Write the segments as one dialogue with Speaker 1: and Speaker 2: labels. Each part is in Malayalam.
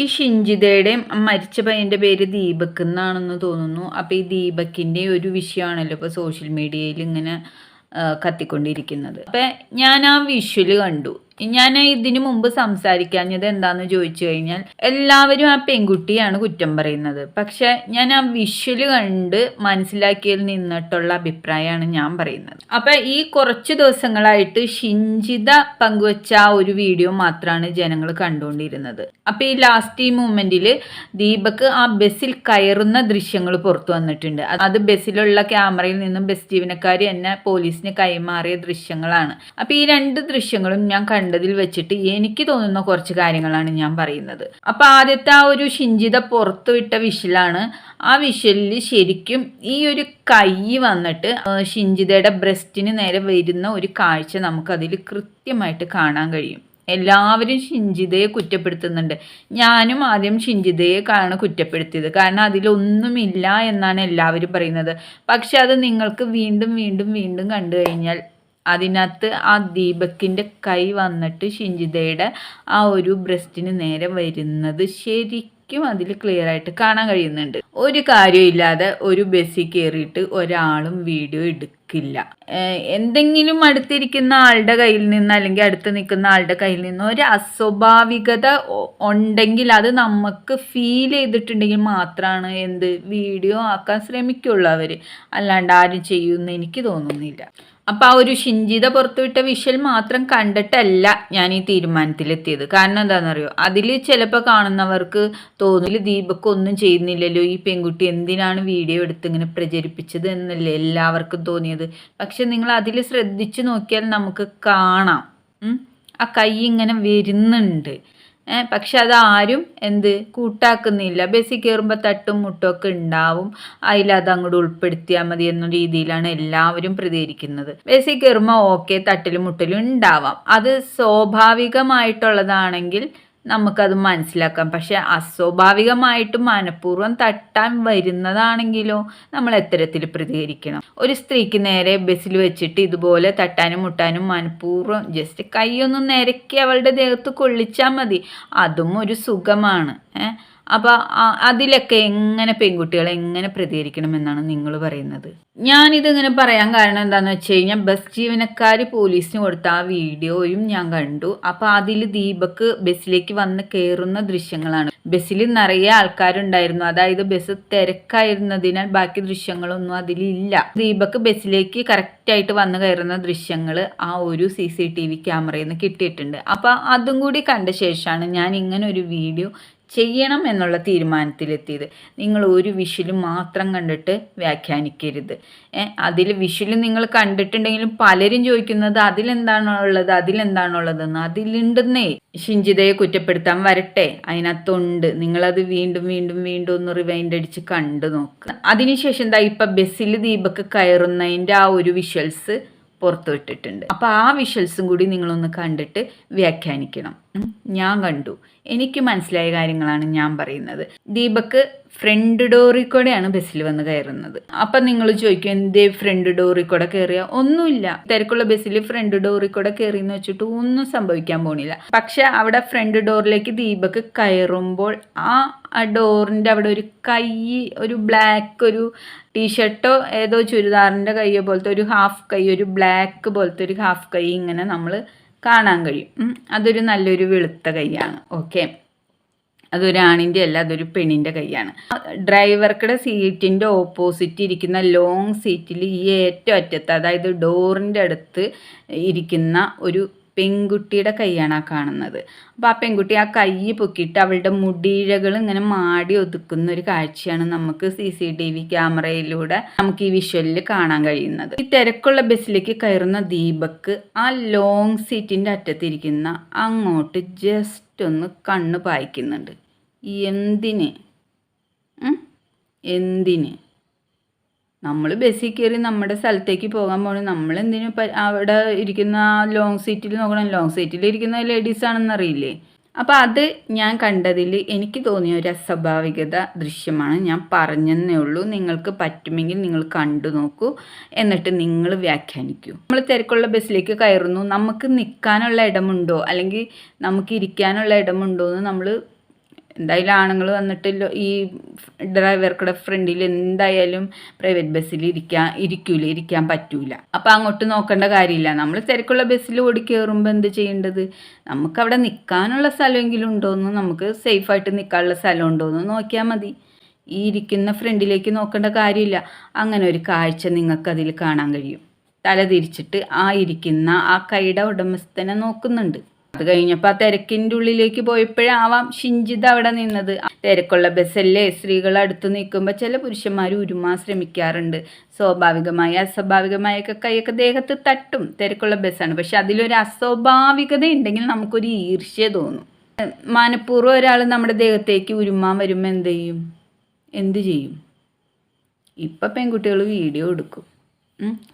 Speaker 1: ഈ ഷിഞ്ചിതയുടെയും മരിച്ച പയ്യൻ്റെ പേര് ദീപക് എന്നാണെന്ന് തോന്നുന്നു. അപ്പോൾ ഈ ദീപക്കിൻ്റെ ഒരു വിഷയമാണല്ലോ ഇപ്പോൾ സോഷ്യൽ മീഡിയയിൽ ഇങ്ങനെ കത്തിക്കൊണ്ടിരിക്കുന്നത്. അപ്പം ഞാൻ ആ വിഷ്വൽ കണ്ടു. ഞാൻ ഇതിനു മുമ്പ് സംസാരിക്കാഞ്ഞത് എന്താണെന്ന് ചോദിച്ചു കഴിഞ്ഞാൽ എല്ലാവരും ആ പെൺകുട്ടിയാണ് കുറ്റം പറയുന്നത്. പക്ഷെ ഞാൻ ആ വിഷ്വൽ കണ്ട് മനസ്സിലാക്കിയതിൽ നിന്നിട്ടുള്ള അഭിപ്രായമാണ് ഞാൻ പറയുന്നത്. അപ്പം ഈ കുറച്ച് ദിവസങ്ങളായിട്ട് ഷിഞ്ചിത പങ്കുവച്ച ആ ഒരു വീഡിയോ മാത്രമാണ് ജനങ്ങൾ കണ്ടുകൊണ്ടിരുന്നത്. അപ്പം ഈ ലാസ്റ്റ് മൂമെന്റിൽ ദീപക് ആ ബസ്സിൽ കയറുന്ന ദൃശ്യങ്ങൾ പുറത്തു വന്നിട്ടുണ്ട്. അത് ബസ്സിലുള്ള ക്യാമറയിൽ നിന്നും ബസ് ജീവനക്കാർ തന്നെ പോലീസിന് കൈമാറിയ ദൃശ്യങ്ങളാണ്. അപ്പം ഈ രണ്ട് ദൃശ്യങ്ങളും ഞാൻ കണ്ടതിൽ വെച്ചിട്ട് എനിക്ക് തോന്നുന്ന കുറച്ച് കാര്യങ്ങളാണ് ഞാൻ പറയുന്നത്. അപ്പൊ ആദ്യത്തെ ആ ഒരു ഷിഞ്ചിത പുറത്തുവിട്ട വിഷ്വലാണ്. ആ വിഷ്വലിൽ ശരിക്കും ഈ ഒരു കൈ വന്നിട്ട് ഷിഞ്ചിതയുടെ ബ്രസ്റ്റിന് നേരെ വരുന്ന ഒരു കാഴ്ച നമുക്ക് അതിൽ കൃത്യമായിട്ട് കാണാൻ കഴിയും. എല്ലാവരും ഷിഞ്ചിതയെ കുറ്റപ്പെടുത്തുന്നുണ്ട്. ഞാനും ആദ്യം ഷിഞ്ചിതയെ കുറ്റപ്പെടുത്തിയത്, കാരണം അതിലൊന്നുമില്ല എന്നാണ് എല്ലാവരും പറയുന്നത്. പക്ഷെ അത് നിങ്ങൾക്ക് വീണ്ടും വീണ്ടും വീണ്ടും കണ്ടു കഴിഞ്ഞാൽ അതിനകത്ത് ആ ദീപക്കിൻ്റെ കൈ വന്നിട്ട് ഷിഞ്ചിതയുടെ ആ ഒരു ബ്രസ്റ്റിന് നേരെ വരുന്നത് ശരിക്കും അതിൽ ക്ലിയർ ആയിട്ട് കാണാൻ കഴിയുന്നുണ്ട്. ഒരു കാര്യമില്ലാതെ ഒരു ബസ്സിൽ കയറിയിട്ട് ഒരാളും വീഡിയോ എടുക്കില്ല. എന്തെങ്കിലും അടുത്തിരിക്കുന്ന ആളുടെ കയ്യിൽ നിന്ന് അല്ലെങ്കിൽ അടുത്ത് നിൽക്കുന്ന ആളുടെ കയ്യിൽ നിന്ന് ഒരു അസ്വാഭാവികത ഉണ്ടെങ്കിൽ അത് നമുക്ക് ഫീൽ ചെയ്തിട്ടുണ്ടെങ്കിൽ മാത്രമാണ് വീഡിയോ ആക്കാൻ ശ്രമിക്കുള്ളൂ അവർ. അല്ലാണ്ട് ആരും ചെയ്യുമെന്ന് എനിക്ക് തോന്നുന്നില്ല. അപ്പം ആ ഒരു ഷിഞ്ചിത പുറത്തുവിട്ട വിഷ്വൽ മാത്രം കണ്ടിട്ടല്ല ഞാൻ ഈ തീരുമാനത്തിലെത്തിയത്. കാരണം എന്താണെന്നറിയോ, അതിൽ ചിലപ്പോൾ കാണുന്നവർക്ക് തോന്നില്ല ദീപക് ഒന്നും ചെയ്യുന്നില്ലല്ലോ, ഈ പെൺകുട്ടി എന്തിനാണ് വീഡിയോ എടുത്ത് ഇങ്ങനെ പ്രചരിപ്പിച്ചത് എന്നല്ലേ എല്ലാവർക്കും തോന്നിയത്. പക്ഷെ നിങ്ങൾ അതിൽ ശ്രദ്ധിച്ചു നോക്കിയാൽ നമുക്ക് കാണാം ആ കൈ ഇങ്ങനെ വരുന്നുണ്ട്. പക്ഷെ അതാരും കൂട്ടാക്കുന്നില്ല. ബസ്സിൽ കയറുമ്പോൾ തട്ടും മുട്ടൊക്കെ ഉണ്ടാവും, അതിലത് അങ്ങോട്ട് ഉൾപ്പെടുത്തിയാൽ മതി എന്ന രീതിയിലാണ് എല്ലാവരും പ്രതികരിക്കുന്നത്. ബസ്സിൽ കയറുമ്പോൾ ഓക്കെ, തട്ടലും മുട്ടലും ഉണ്ടാവാം, അത് സ്വാഭാവികമായിട്ടുള്ളതാണെങ്കിൽ നമുക്കത് മനസ്സിലാക്കാം. പക്ഷെ അസ്വാഭാവികമായിട്ട് മനഃപൂർവ്വം തട്ടാൻ വരുന്നതാണെങ്കിലോ നമ്മൾ എത്തരത്തിൽ പ്രതികരിക്കണം? ഒരു സ്ത്രീക്ക് നേരെ ബസ്സിൽ വെച്ചിട്ട് ഇതുപോലെ തട്ടാനും മുട്ടാനും മനഃപൂർവ്വം ജസ്റ്റ് കൈയൊന്നും നിരക്കി അവളുടെ ദേഹത്ത് കൊള്ളിച്ചാൽ മതി, അതും ഒരു സുഖമാണ്. അപ്പോൾ അതിലൊക്കെ എങ്ങനെ പെൺകുട്ടികൾ എങ്ങനെ പ്രതികരിക്കണമെന്നാണ് നിങ്ങൾ പറയുന്നത്? ഞാനിതിങ്ങനെ പറയാൻ കാരണം എന്താണെന്ന് വെച്ച് കഴിഞ്ഞാൽ ബസ് ജീവനക്കാർ പോലീസിന് കൊടുത്ത ആ വീഡിയോയും ഞാൻ കണ്ടു. അപ്പോൾ അതിൽ ദീപക് ബസ്സിലേക്ക് വന്ന് കയറുന്ന ദൃശ്യങ്ങളാണ്. ബസ്സിൽ നിറയെ ആൾക്കാരുണ്ടായിരുന്നു, അതായത് ബസ് തിരക്കായിരുന്നതിനാൽ ബാക്കി ദൃശ്യങ്ങളൊന്നും അതിലില്ല. ദീപക് ബസ്സിലേക്ക് കറക്റ്റായിട്ട് വന്ന് കയറുന്ന ദൃശ്യങ്ങൾ ആ ഒരു CCTV ക്യാമറയിൽ നിന്ന് കിട്ടിയിട്ടുണ്ട്. അപ്പോൾ അതും കൂടി കണ്ട ശേഷമാണ് ഞാൻ ഇങ്ങനെ ഒരു വീഡിയോ ചെയ്യണം എന്നുള്ള തീരുമാനത്തിലെത്തിയത്. നിങ്ങൾ ഒരു വിഷ്വൽ മാത്രം കണ്ടിട്ട് വ്യാഖ്യാനിക്കരുത്. അതിൽ വിഷ്വൽ നിങ്ങൾ കണ്ടിട്ടുണ്ടെങ്കിലും പലരും ചോദിക്കുന്നത് അതിലെന്താണുള്ളതെന്ന്. അതിലുണ്ടെന്നേ. ഷിഞ്ചിതയെ കുറ്റപ്പെടുത്താൻ വരട്ടെ, അതിനകത്തുണ്ട്. നിങ്ങളത് വീണ്ടും വീണ്ടും വീണ്ടും ഒന്ന് റിവൈൻഡ് അടിച്ച് കണ്ടു നോക്കുക. അതിനുശേഷം ഇപ്പം ബസ്സിൽ ദീപക് കയറുന്നതിൻ്റെ ആ ഒരു വിഷ്വൽസ് പുറത്തുവിട്ടിട്ടുണ്ട്. അപ്പോൾ ആ വിഷ്വൽസും കൂടി നിങ്ങളൊന്ന് കണ്ടിട്ട് വ്യാഖ്യാനിക്കണം. ഞാൻ കണ്ടു, എനിക്ക് മനസ്സിലായ കാര്യങ്ങളാണ് ഞാൻ പറയുന്നത്. ദീപക് ഫ്രണ്ട് ഡോറിൽ കൂടെയാണ് ബസ്സിൽ വന്ന് കയറുന്നത്. അപ്പം നിങ്ങൾ ചോദിക്കും എന്തേ ഫ്രണ്ട് ഡോറിൽ കൂടെ കയറിയ? ഒന്നുമില്ല, തിരക്കുള്ള ബസ്സിൽ ഫ്രണ്ട് ഡോറിൽ കൂടെ കയറിയെന്ന് വെച്ചിട്ട് ഒന്നും സംഭവിക്കാൻ പോണില്ല. പക്ഷെ അവിടെ ഫ്രണ്ട് ഡോറിലേക്ക് ദീപക് കയറുമ്പോൾ ആ ഡോറിൻ്റെ അവിടെ ഒരു കൈ, ഒരു ബ്ലാക്ക്, ഒരു ടീഷർട്ടോ ഏതോ ചുരിദാറിൻ്റെ കൈയോ പോലത്തെ ഒരു ഹാഫ് കൈ, ഒരു ബ്ലാക്ക് പോലത്തെ ഒരു ഹാഫ് കൈ ഇങ്ങനെ നമ്മൾ കാണാൻ കഴിയും. അതൊരു നല്ലൊരു വെളുത്ത കൈയാണ്. ഓക്കെ, അതൊരു ആണിൻ്റെ അല്ല, അതൊരു പെണ്ണിൻ്റെ കൈയാണ്. ഡ്രൈവർക്കുടെ സീറ്റിൻ്റെ ഓപ്പോസിറ്റ് ഇരിക്കുന്ന ലോങ് സീറ്റിൽ ഈ ഏറ്റവും അറ്റത്ത്, അതായത് ഡോറിൻ്റെ അടുത്ത് ഇരിക്കുന്ന ഒരു പെൺകുട്ടിയുടെ കൈയാണ് ആ കാണുന്നത്. അപ്പോൾ ആ പെൺകുട്ടി ആ കൈ പൊക്കിയിട്ട് അവളുടെ മുടിയിഴകൾ ഇങ്ങനെ മാടി ഒതുക്കുന്ന ഒരു കാഴ്ചയാണ് നമുക്ക് CCTV ക്യാമറയിലൂടെ നമുക്ക് ഈ വിഷ്വലിൽ കാണാൻ കഴിയുന്നത്. ഈ തിരക്കുള്ള ബസ്സിലേക്ക് കയറുന്ന ദീപക് ആ ലോങ് സീറ്റിൻ്റെ അറ്റത്തിരിക്കുന്ന അങ്ങോട്ട് ജസ്റ്റ് ഒന്ന് കണ്ണ് പായിക്കുന്നുണ്ട്. എന്തിന്? നമ്മൾ ബസ്സിൽ കയറി നമ്മുടെ സ്ഥലത്തേക്ക് പോകാൻ പോകണം, നമ്മളെന്തിനും അവിടെ ഇരിക്കുന്ന ലോങ് സീറ്റിൽ നോക്കണം. ലോങ് സീറ്റിൽ ഇരിക്കുന്ന ലേഡീസാണെന്നറിയില്ലേ? അപ്പോൾ അത് ഞാൻ കണ്ടതിൽ എനിക്ക് തോന്നിയ ഒരു അസ്വാഭാവികത ദൃശ്യമാണ്. ഞാൻ പറഞ്ഞെന്നേ ഉള്ളൂ. നിങ്ങൾക്ക് പറ്റുമെങ്കിൽ നിങ്ങൾ കണ്ടു നോക്കൂ, എന്നിട്ട് നിങ്ങൾ വ്യാഖ്യാനിക്കൂ. നമ്മൾ തിരക്കുള്ള ബസ്സിലേക്ക് കയറുന്നു, നമുക്ക് നിൽക്കാനുള്ള ഇടമുണ്ടോ അല്ലെങ്കിൽ നമുക്ക് ഇരിക്കാനുള്ള ഇടമുണ്ടോ എന്ന് നമ്മൾ എന്തായാലും ആണുങ്ങൾ വന്നിട്ട് ഈ ഡ്രൈവർക്കുടെ ഫ്രണ്ടിൽ എന്തായാലും പ്രൈവറ്റ് ബസ്സിൽ ഇരിക്കാൻ പറ്റൂല. അപ്പം അങ്ങോട്ട് നോക്കേണ്ട കാര്യമില്ല. നമ്മൾ തിരക്കുള്ള ബസ്സിൽ ഓടി കയറുമ്പോൾ എന്ത് ചെയ്യേണ്ടത്, നമുക്കവിടെ നിൽക്കാനുള്ള സ്ഥലമെങ്കിലും ഉണ്ടോയെന്ന്, നമുക്ക് സേഫായിട്ട് നിൽക്കാനുള്ള സ്ഥലം ഉണ്ടോയെന്ന് നോക്കിയാൽ മതി. ഈ ഇരിക്കുന്ന ഫ്രണ്ടിലേക്ക് നോക്കേണ്ട കാര്യമില്ല. അങ്ങനെ ഒരു കാഴ്ച നിങ്ങൾക്കതിൽ കാണാൻ കഴിയും. തല തിരിച്ചിട്ട് ഇരിക്കുന്ന ആ കൈയുടെ ഉടമസ്ഥനെ നോക്കുന്നുണ്ട്. അത് കഴിഞ്ഞപ്പോൾ ആ തിരക്കിൻ്റെ ഉള്ളിലേക്ക് പോയപ്പോഴാവാം ഷിഞ്ചിത അവിടെ നിന്നത്. തിരക്കുള്ള ബസ്സല്ലേ, സ്ത്രീകൾ അടുത്ത് നിൽക്കുമ്പോൾ ചില പുരുഷന്മാർ ഉരുമാൻ ശ്രമിക്കാറുണ്ട്. അസ്വാഭാവികമായൊക്കെ കൈയൊക്കെ ദേഹത്ത് തട്ടും. തിരക്കുള്ള ബസ്സാണ്. പക്ഷെ അതിലൊരു അസ്വാഭാവികത ഉണ്ടെങ്കിൽ നമുക്കൊരു ഈർഷ്യ തോന്നും. മനഃപൂർവ്വം ഒരാൾ നമ്മുടെ ദേഹത്തേക്ക് ഉരുമാൻ വരുമ്പോൾ എന്ത് ചെയ്യും? ഇപ്പം പെൺകുട്ടികൾ വീഡിയോ എടുക്കും.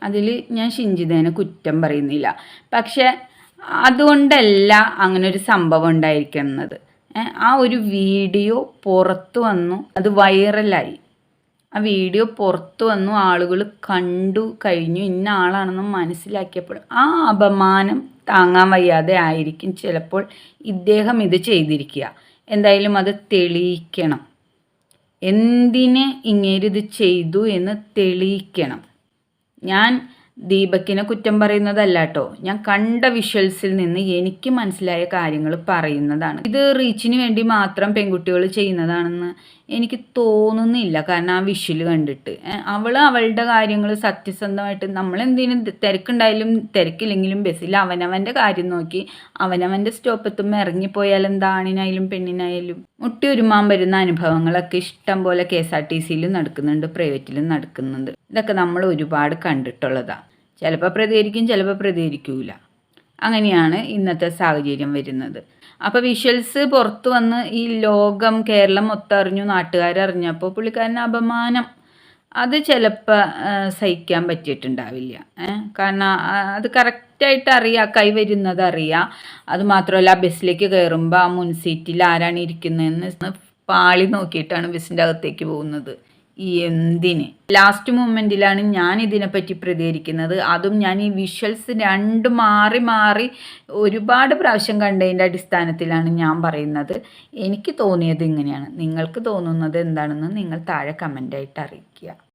Speaker 1: അതിൽ ഞാൻ ഷിഞ്ചിതേനെ കുറ്റം പറയുന്നില്ല. പക്ഷെ അതുകൊണ്ടല്ല അങ്ങനെ ഒരു സംഭവം ഉണ്ടായിരിക്കുന്നത്. ആ ഒരു വീഡിയോ പുറത്തു വന്നു, അത് വൈറലായി. ആ വീഡിയോ പുറത്തു വന്നു, ആളുകൾ കണ്ടു കഴിഞ്ഞു, ഇന്ന ആളാണെന്ന് മനസ്സിലാക്കിയപ്പോൾ ആ അപമാനം താങ്ങാൻ വയ്യാതെ ആയിരിക്കും ചിലപ്പോൾ ഇദ്ദേഹം ഇത് ചെയ്തിരിക്കുക. എന്തായാലും അത് തെളിയിക്കണം. എന്തിന് ഇങ്ങേരിത് ചെയ്തു എന്ന് തെളിയിക്കണം. ഞാൻ ദീപക്കിനെ കുറ്റം പറയുന്നതല്ല കേട്ടോ, ഞാൻ കണ്ട വിഷ്വൽസിൽ നിന്ന് എനിക്ക് മനസ്സിലായ കാര്യങ്ങൾ പറയുന്നതാണ്. ഇത് റീച്ചിന് വേണ്ടി മാത്രം പെൺകുട്ടികൾ ചെയ്യുന്നതാണെന്ന് എനിക്ക് തോന്നുന്നില്ല. കാരണം ആ വിഷ്വൽ കണ്ടിട്ട് അവളുടെ കാര്യങ്ങൾ സത്യസന്ധമായിട്ട്, നമ്മളെന്തിനും തിരക്കുണ്ടായാലും തിരക്കില്ലെങ്കിലും ബസ്സിൽ അവനവൻ്റെ കാര്യം നോക്കി അവനവൻ്റെ സ്റ്റോപ്പെത്തുമ്പോൾ ഇറങ്ങിപ്പോയാൽ എന്താണിനായാലും പെണ്ണിനായാലും മുട്ടി ഒരുമാൻ വരുന്ന അനുഭവങ്ങളൊക്കെ ഇഷ്ടം പോലെ KSRTCയിലും നടക്കുന്നുണ്ട്, പ്രൈവറ്റിലും നടക്കുന്നുണ്ട്. ഇതൊക്കെ നമ്മൾ ഒരുപാട് കണ്ടിട്ടുള്ളതാണ്. ചിലപ്പോൾ പ്രതികരിക്കും, ചിലപ്പോൾ പ്രതികരിക്കൂല. അങ്ങനെയാണ് ഇന്നത്തെ സാഹചര്യം വരുന്നത്. അപ്പോൾ വിഷ്വൽസ് പുറത്തു വന്ന് ഈ ലോകം, കേരളം മൊത്തം അറിഞ്ഞു, നാട്ടുകാരറിഞ്ഞപ്പോൾ പുള്ളിക്കാരന് അപമാനം അത് ചിലപ്പോൾ സഹിക്കാൻ പറ്റിയിട്ടുണ്ടാവില്ല. കാരണം അത് കറക്റ്റായിട്ട് അറിയാം, കൈ വരുന്നത് അറിയാം. അതുമാത്രമല്ല ബസ്സിലേക്ക് കയറുമ്പോൾ ആ മുൻസീറ്റിൽ ആരാണ് ഇരിക്കുന്നതെന്ന് പാളി നോക്കിയിട്ടാണ് ബസ്സിൻ്റെ അകത്തേക്ക് പോകുന്നത്. എന്തിന്? ലാസ്റ്റ് മൊമെൻറ്റിലാണ് ഞാൻ ഇതിനെപ്പറ്റി പ്രതികരിക്കുന്നത്. അതും ഞാൻ ഈ വിഷ്വൽസ് രണ്ടും മാറി ഒരുപാട് പ്രാവശ്യം കണ്ടതിൻ്റെ അടിസ്ഥാനത്തിലാണ് ഞാൻ പറയുന്നത്. എനിക്ക് തോന്നിയത് ഇങ്ങനെയാണ്. നിങ്ങൾക്ക് തോന്നുന്നത് എന്താണെന്ന് നിങ്ങൾ താഴെ കമൻ്റായിട്ട് അറിയിക്കുക.